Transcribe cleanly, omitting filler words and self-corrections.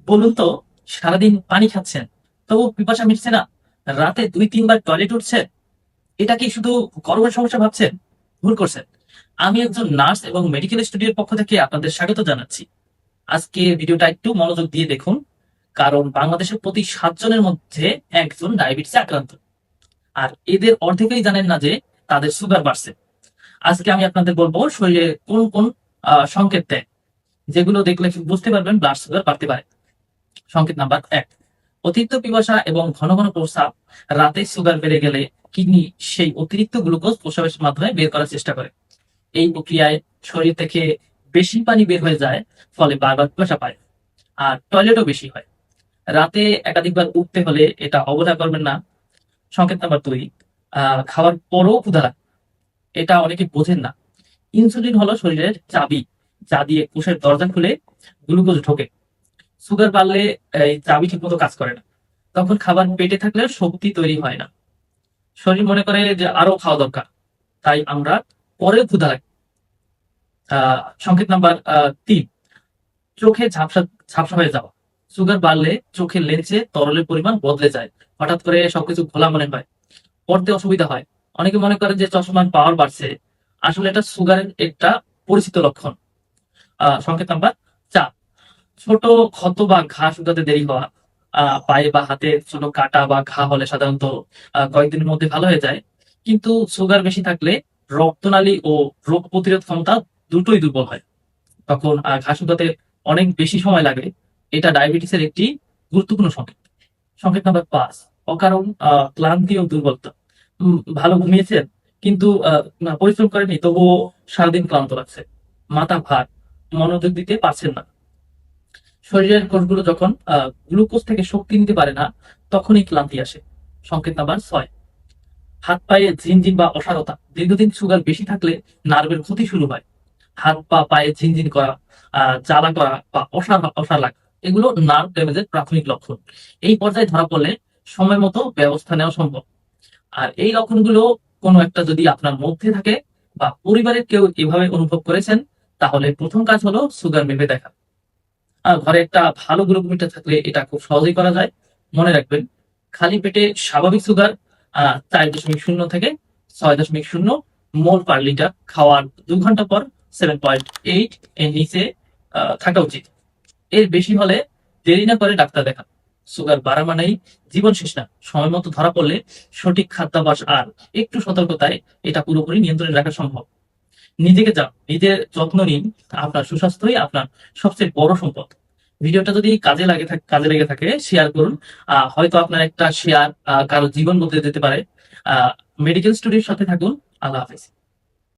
বলুন তো, সারাদিন পানি খাচ্ছেন, তবু পিপাসা মিটছে না, রাতে 2-3 বার টয়লেট উঠছে, এটা কি শুধু গরমের সমস্যা ভাবছেন? ভুল করছেন। আমি একজন নার্স এবং মেডিকেল স্টুডিওর পক্ষ থেকে আপনাদের স্বাগত জানাচ্ছি। আজকে ভিডিওটা একটু মনোযোগ দিয়ে দেখুন, কারণ বাংলাদেশের প্রতি 7 জনের মধ্যে একজন ডায়াবেটিসে আক্রান্ত। আর এদের অর্ধেকেই জানেন না যে তাদের সুগার বাড়ছে। আজকে আমি আপনাদের বলবো শরীরে কোন কোন সংকেত দেয়, যেগুলো দেখলে বুঝতে পারবেন ব্লাড সুগার বাড়তে পারে। সংকেত নাম্বার 1, অতিরিক্ত পিপাসা এবং ঘন ঘন প্রস্রাব। রাতে সুগার বেড়ে গেলে কিডনি সেই অতিরিক্ত গ্লুকোজ প্রস্রাবের মাধ্যমে বের করার চেষ্টা করে। এই প্রক্রিয়ায় শরীর থেকে বেশি পানি বের হয়ে যায়, ফলে বারবার পিপাসা পায় আর টয়লেটও বেশি হয়। রাতে একাধিকবার উঠতে হলে এটা অবহেলা করবেন না। সংকেত নাম্বার 2, খাওয়ার পরও ক্ষুধা লাগে। এটা অনেকে বোঝেন না। ইনসুলিন হলো শরীরের চাবি, যা দিয়ে কোষের দরজা খুলে গ্লুকোজ ঢোকে। সুগার বাড়লে এই চাবি ঠিক মতো কাজ করে না, তখন খাবার পেটে থাকলে শক্তি তৈরি হয় না। শরীর মনে করে যে আরো খাওয়া দরকার, তাই আমরা পরে ক্ষুধা লাগে। সংকেত নাম্বার 3, চোখে ঝাপসা ঝাপসা হয়ে যাওয়া। সুগার বাড়লে চোখের লেন্সে তরলের পরিমাণ বদলে যায়, হঠাৎ করে সবকিছু ঘোলা মনে হয়, পড়তে অসুবিধা হয়। অনেকে মনে করে যে চশমার পাওয়ার বাড়ছে, আসলে এটা সুগারের একটা পরিচিত লক্ষণ। সংকেত নাম্বার 4, ছোট ক্ষত বা ঘা শুকাতে দেরি হওয়া। পায়ে বা হাতে ছোট কাটা বা ঘা হলে সাধারণত কয়েকদিনের মধ্যে ভালো হয়ে যায়, কিন্তু সুগার বেশি থাকলে রক্তনালী ও রোগ প্রতিরোধ ক্ষমতা দুটোই দুর্বল হয়। তখন ঘা শুকাতে অনেক বেশি সময় লাগে। এটা ডায়াবেটিসের একটি গুরুত্বপূর্ণ সংকেত। সংকেত নাম্বার 5, অকারণ ক্লান্তি ও দুর্বলতা। ভালো ঘুমিয়েছেন, কিন্তু পরিশ্রম করেনি, তবুও সারাদিন ক্লান্ত লাগছে। মাথা ভার, মনোযোগ দিতে পারছেন না। শরীরের কোষগুলো যখন গ্লুকোজ থেকে শক্তি নিতে পারে না, তখনই ক্লান্তি আসে। সংকেত নাম্বার 6, হাত পায়ে ঝিনঝিন বা অসারতা। দীর্ঘদিন সুগার বেশি থাকলে নার্ভের ক্ষতি শুরু হয়। হাত পা পায়ে ঝিনঝিন করা, জ্বালা করা বা অসার অসার লাগা, এগুলো নার্ভ ড্যামেজের প্রাথমিক লক্ষণ। এই পর্যায়ে ধরা পড়লে সময় মতো ব্যবস্থা নেওয়া সম্ভব। আর এই লক্ষণগুলো কোনো একটা যদি আপনার মধ্যে থাকে বা পরিবারের কেউ এভাবে অনুভব করেছেন, তাহলে প্রথম কাজ হলো সুগার মেপে দেখা। ঘরে একটা ভালো গ্লুকোমিটার থাকলে এটা খুব সহজেই করা যায়। মনে রাখবেন, খালি পেটে স্বাভাবিক সুগার 4.0 থেকে 6.0 মোল পার লিটার, খাওয়ার 2 ঘন্টা পর 7.8 এর নিচে থাকা উচিত। এর বেশি হলে দেরি না করে ডাক্তার দেখান। সুগার বাড়া মানেই জীবন শেষ না। সময় মতো ধরা পড়লে সঠিক খাদ্যাভ্যাস আর একটু সতর্কতায় এটা পুরোপুরি নিয়ন্ত্রণে রাখা সম্ভব। নিজেকে যান, নিজের যত্ন নিন। আপনার সুস্বাস্থ্যই আপনার সবচেয়ে বড় সম্পদ। ভিডিওটা যদি কাজে লেগে থাকে, শেয়ার করুন। হয়তো আপনার একটা শেয়ার কারো জীবন বদলে দিতে পারে। মেডিকেল স্টুডিওর সাথে থাকুন। আল্লাহ হাফেজ।